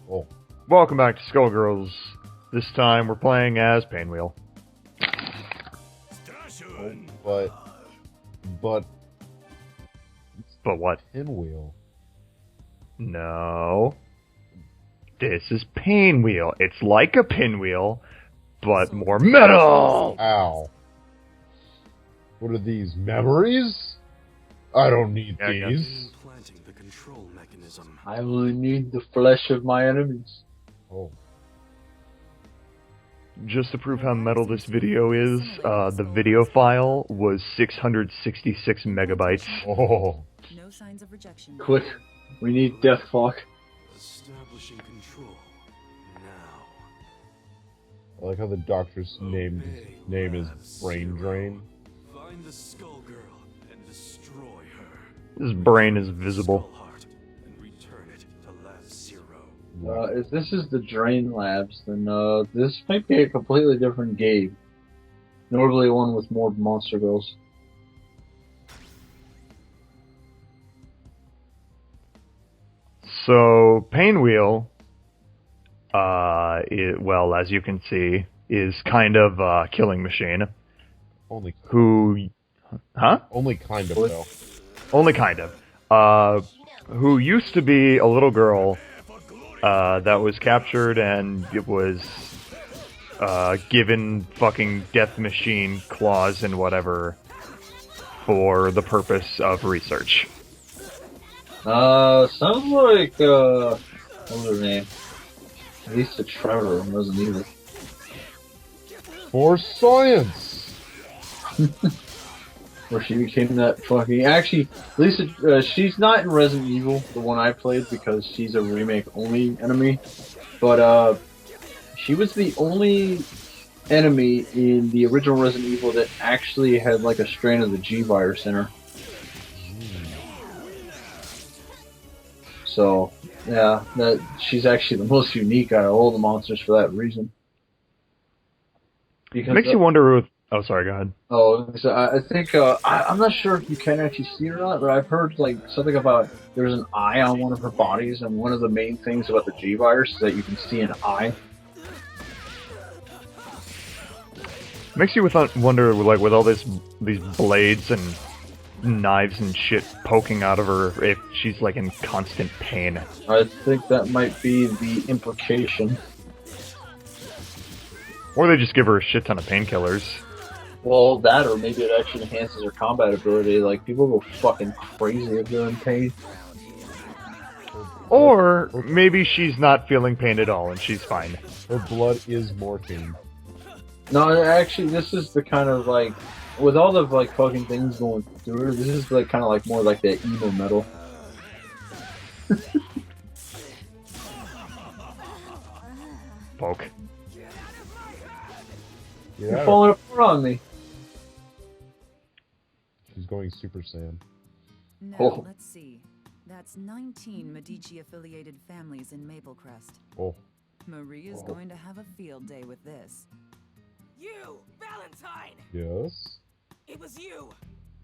Oh, Welcome back to Skullgirls. This time we're playing as Painwheel. but But what? Pinwheel. No. This is Painwheel. It's like a pinwheel, but more metal! Ow. What are these, memories? I don't need Yeah, I got these. Implanting the control mechanism. I only need the flesh of my enemies. Oh. Just to prove how metal this video is, the video file was 666 megabytes. Oh. No signs of rejection. Quick, we need Deathclock. Establishing control. Now. I like how the doctor's name is Brain Drain. Find the Skullgirl and destroy her. His brain is visible. Skullheart and return it to Lab Zero. If this is the Drain Labs, then this might be a completely different game. Normally one with more monster girls. So, Painwheel, well, as you can see, is kind of a killing machine. Only Who... Huh? kind of, though. Only kind of. Who used to be a little girl that was captured and it was given fucking death machine claws and whatever for the purpose of research. Sounds like, what was her name? Lisa Trevor in Resident Evil. For science! Where she became that fucking... Actually, Lisa, she's not in Resident Evil, the one I played, because she's a remake-only enemy. But, she was the only enemy in the original Resident Evil that actually had, like, a strain of the G-Virus in her. So, yeah, she's actually the most unique out of all the monsters for that reason. Because Makes you wonder... Oh, sorry, go ahead. Oh, so I think, I'm not sure if you can actually see it or not, but I've heard, like, something about there's an eye on one of her bodies, and one of the main things about the G-Virus is that you can see an eye. Makes you wonder, like, with all these blades and knives and shit poking out of her, if she's, like, in constant pain. I think that might be the implication. Or they just give her a shit ton of painkillers. Well, that, or maybe it actually enhances her combat ability. Like, people go fucking crazy if they're in pain. Or maybe she's not feeling pain at all and she's fine. Her blood is morphine. No, actually, this is the kind of, like, with all the, like, fucking things going through her, this is, like, kind of, like, more like that emo metal. Poke. You're falling apart on me. She's going Super Saiyan. Now, Oh. let's see. That's 19 Medici-affiliated families in Maplecrest. Oh. Marie is going to have a field day with this. You, Valentine! Yes? It was you!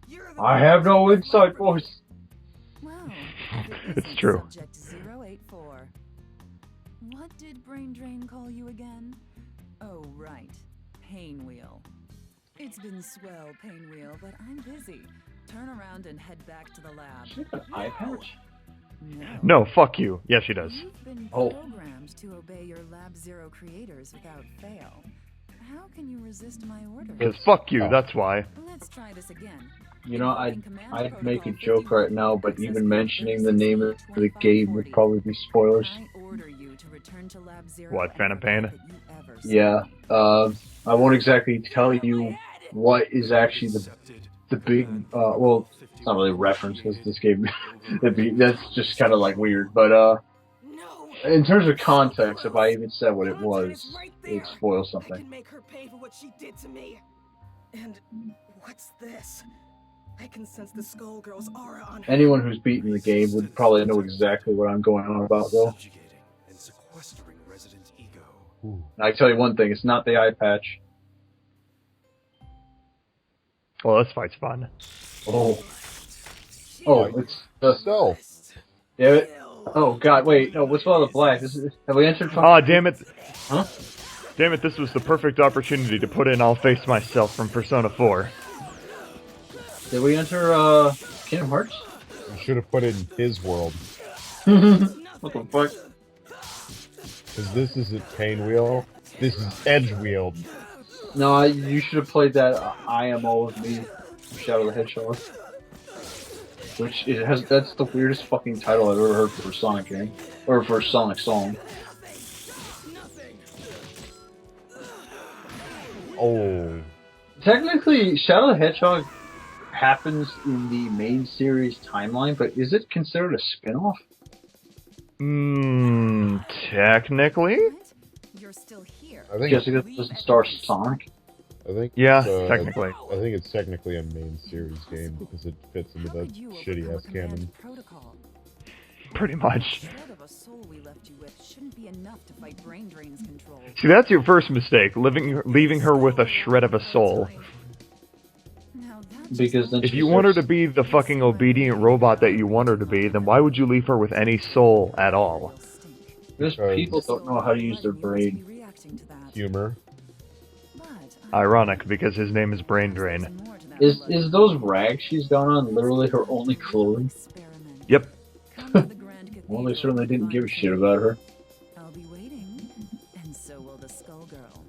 You're the I have no inside voice. Well, It's true. Subject 084. What did Brain Drain call you again? Oh, right. Painwheel. It's been swell, Painwheel, but I'm busy. Turn around and head back to the lab. She got an eye patch? No, fuck you. Yes, she does. You've been Oh. programmed to obey your Lab Zero creators without fail. How can you resist my orders? Yes, fuck you, that's why. Let's try this again. You know, I'd make a joke right now, but even mentioning the name of the game would probably be spoilers. I order you to return to Lab Zero. What, Phantom Pain? everything that you ever see. Yeah, I won't exactly tell you what is actually the big, well, it's not really a reference, because this game, that's just kind of, like, weird, but, No! in terms of context, if I even said what it was, it'd spoil I something. can make her pay for what she did to me. And what's this? I can sense the Skullgirls' aura on her. Anyone who's beaten the game would probably know exactly what I'm going on about, though. Subjugating and sequestering resident ego. Ooh. And I tell you one thing, it's not the eye patch. Well, this fight's fun. Oh. Oh, it's the... So, Damn it. Oh god, wait, no, what's all the black? Have we entered Ah, damn it. Huh? Damn it, this was the perfect opportunity to put in I'll Face Myself from Persona 4. Did we enter, Kingdom Hearts? You should have put it in his world. What the fuck? Because this isn't Painwheel. This is Edgewield. No, you should have played that I Am All of Me, Shadow the Hedgehog. Which, that's the weirdest fucking title I've ever heard for a Sonic game. Or for a Sonic song. Oh. Technically, Shadow the Hedgehog happens in the main series timeline, but is it considered a spin-off? Technically? What? You're still here. I think Jessica doesn't star Sonic? I think Yeah, it's, technically. I think it's technically a main series game because it fits into that shitty ass canon. Protocol. Pretty much. Shred of a soul we left you with shouldn't be enough to fight brain drain's control. See, that's your first mistake, leaving her with a shred of a soul. Now that Because then If she you want her starts- to be the fucking obedient robot that you want her to be, then why would you leave her with any soul at all? Because people don't know how to use their brain. Humor. Ironic, because his name is Brain Drain. Is those rags she's got on literally her only clothing? Yep. Well, they certainly didn't give a shit about her. I'll be waiting, and so will the Skullgirl.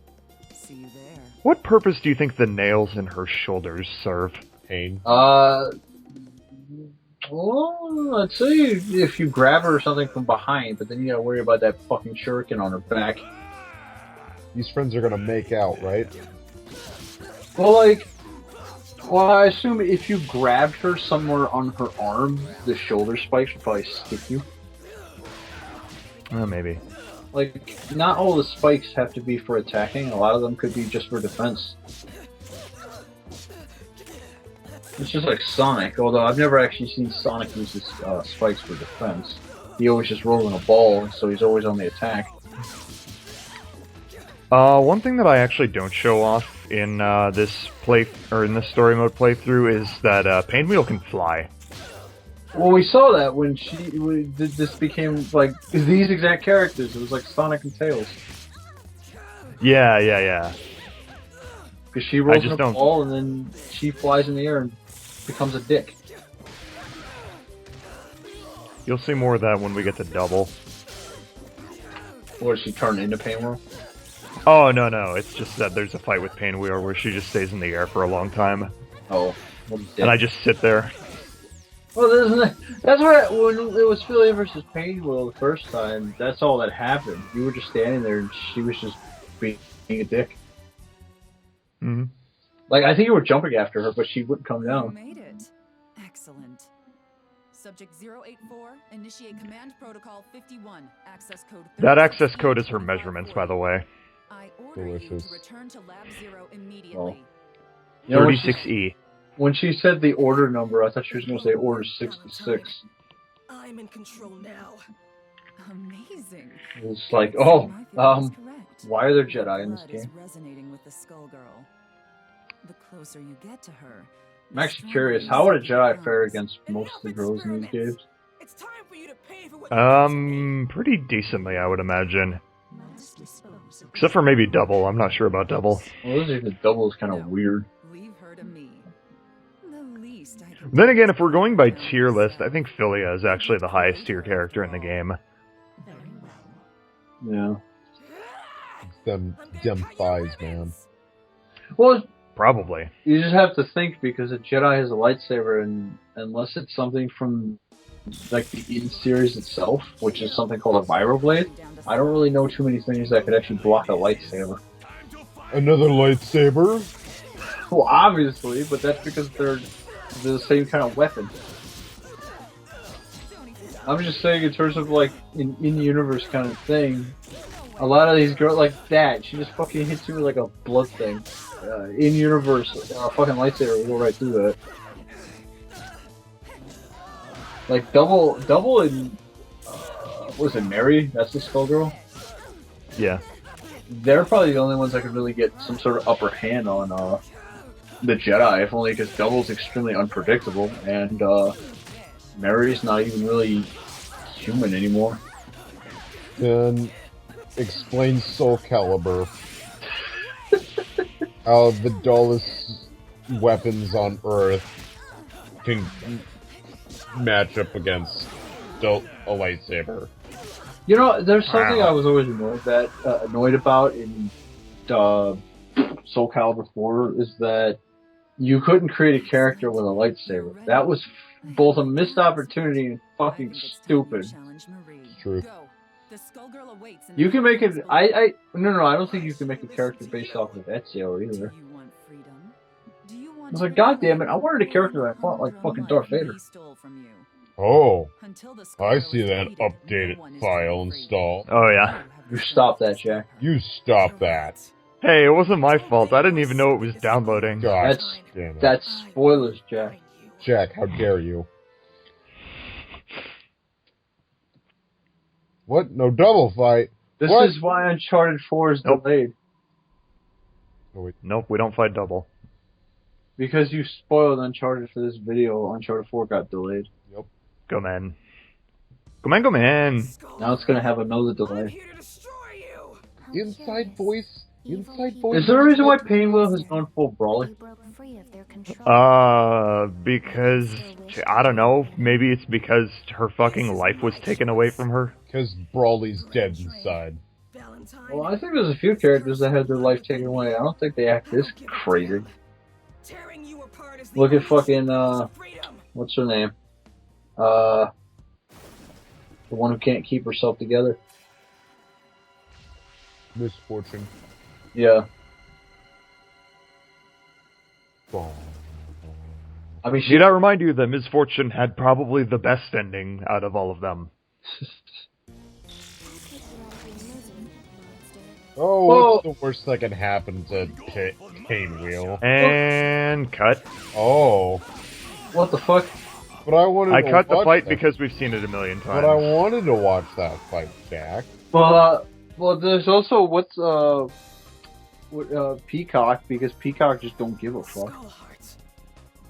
See you there. What purpose do you think the nails in her shoulders serve? Pain. Well, I'd say if you grab her or something from behind, but then you gotta worry about that fucking shuriken on her back. These friends are gonna make out, right? Well, I assume if you grabbed her somewhere on her arm, the shoulder spikes would probably stick you. Maybe. Like, not all the spikes have to be for attacking, a lot of them could be just for defense. It's just like Sonic, although I've never actually seen Sonic use his spikes for defense. He always just rolling a ball, so he's always on the attack. One thing that I actually don't show off in this in this story mode playthrough is that Painwheel can fly. Well, we saw that when this became like these exact characters. It was like Sonic and Tails. Yeah. Because she rolls in a don't- ball and then she flies in the air and becomes a dick. You'll see more of that when we get to Double. Or does she turn into Painwheel? Oh, no, it's just that there's a fight with Painwheel where she just stays in the air for a long time. Oh, what a dick. And I just sit there. Well, that's why when it was Philly versus Painwheel the first time, that's all that happened. You were just standing there and she was just being a dick. Mhm. Like, I think you were jumping after her, but she wouldn't come You down. made it. Excellent. Subject 084, initiate command protocol 51, access code That access code is her measurements, by the way. I order you Delicious. to return to Lab 0 immediately. You know, 36E. when she said the order number, I thought she was going to say order 66. I'm in control now. Amazing. It was like, oh, My theory is correct. why are there Jedi in this Blood is game? resonating with the Skullgirl. The closer you get to her, I'm actually curious, how would a Jedi fare against most of the girls in these games? It's time for you to pay for what Pretty decently, I would imagine. Except for maybe Double. I'm not sure about Double. Well, this is the double is kind of weird. leave her to me. The least I can Then again, if we're going by tier list, I think Philia is actually the highest tier character in the game. Yeah. It's them thighs, man. Well, Probably. you just have to think because a Jedi has a lightsaber, and unless it's something from like the in series itself, which is something called a vibroblade, I don't really know too many things that could actually block a lightsaber. Another lightsaber? Well, obviously, but that's because they're the same kind of weapon. I'm just saying in terms of like an in-universe kind of thing, a lot of these girls like that, she just fucking hits you with like a blood thing. In-universe, fucking lightsaber will go right through that. Like double and what was it, Mary? That's the Skullgirl. Yeah. They're probably the only ones that could really get some sort of upper hand on the Jedi, if only because Double's extremely unpredictable, and Mary's not even really human anymore. Then explain Soul Calibur. How the dullest weapons on Earth can match up against a lightsaber. You know, there's something I was always annoyed about in Soul Calibur 4 is that you couldn't create a character with a lightsaber. That was both a missed opportunity and fucking stupid. Truth. You can make it. I don't think you can make a character based off of Ezio either. I was like, God damn it! I wanted a character that fought like fucking Darth Vader. Oh, I see that updated file installed. Oh yeah. You stop that, Jack. You stop that. Hey, it wasn't my fault. I didn't even know it was downloading. God damn it. That's spoilers, Jack. Jack, how dare you? What? No double fight? This What? is why Uncharted 4 is delayed. Oh, wait. Nope, we don't fight double. Because you spoiled Uncharted for this video, Uncharted 4 got delayed. Yep. Go man. Go man, go man. Now it's gonna have another I'm delay. here to destroy you. Inside voice. Inside voice. Is there a reason why Painwheel has gone full brawly? Because, I don't know, maybe it's because her fucking life was taken away from her. Because Brawly's dead inside. Valentine. Well, I think there's a few characters that had their life taken away. I don't think they act this crazy. Tearing you apart is the Look at only fucking, source of freedom. what's her name? The one who can't keep herself together. Misfortune. Yeah. Boom. I mean, Did I remind you that Misfortune had probably the best ending out of all of them? Oh, Whoa. what's the worst that can happen to Painwheel? And cut. Oh. what the fuck? But I wanted I to cut the watch fight that. because we've seen it a million times. But I wanted to watch that fight, Jack. Well, there's also Peacock, because Peacock just don't give a fuck. Skullhearts.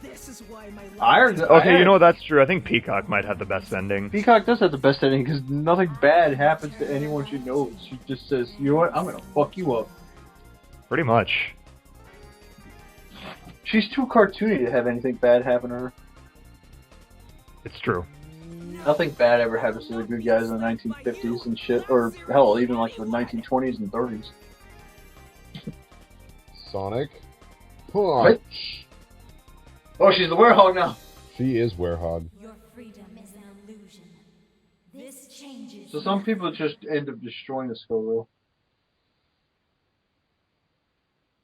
This is why my Iron. Okay, you know, that's true. I think Peacock might have the best ending. Peacock does have the best ending because nothing bad happens to anyone she knows. She just says, "You know what? I'm gonna fuck you up." Pretty much. She's too cartoony to have anything bad happen to her. It's true. Nothing bad ever happens to the good guys in the 1950s and shit, or hell, even like the 1920s and 30s. Sonic. What? Punch. Oh, she's the werehog now. She is Werehog. Your freedom is an illusion. This changes. So some people just end up destroying the Skullgirl.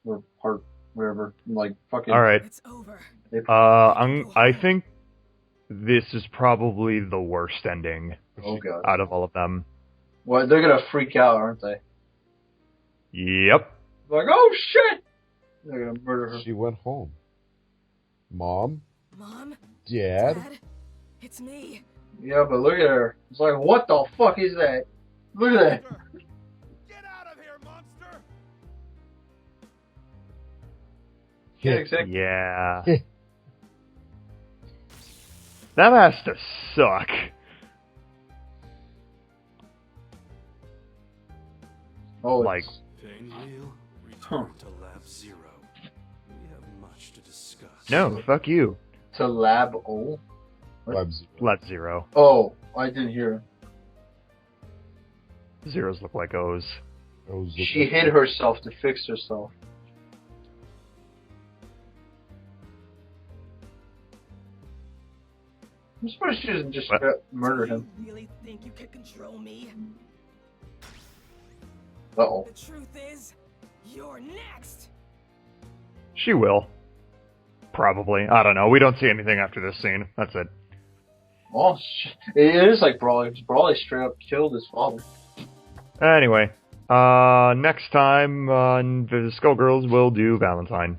Or part, whatever. Like, fucking... Alright. It's over. I think this is probably the worst ending Oh, God. out of all of them. Well, they're gonna freak out, aren't they? Yep. Like, oh, shit! They're gonna murder her. She went home. Mom? Mom? Dad? Dad? It's me. Yeah, but look at her. It's like, what the fuck is that? Look at that. Get out of here, monster! Yeah, exactly. Yeah. That has to suck. Oh, Like, Painwheel, return Huh. to Lab Zero. We have much to discuss. no, fuck you. to Lab O. Lab Zero. Let Zero. Oh, I didn't hear. Zeros look like O's. She hid herself to fix herself. I'm surprised she doesn't just What? murder him. You really think you can control me? Uh-oh. The truth is, you're next. She will. Probably. I don't know. We don't see anything after this scene. That's it. Oh, it is like Brawley. Brawley straight up killed his father. Anyway, next time on the Skullgirls, we'll do Valentine.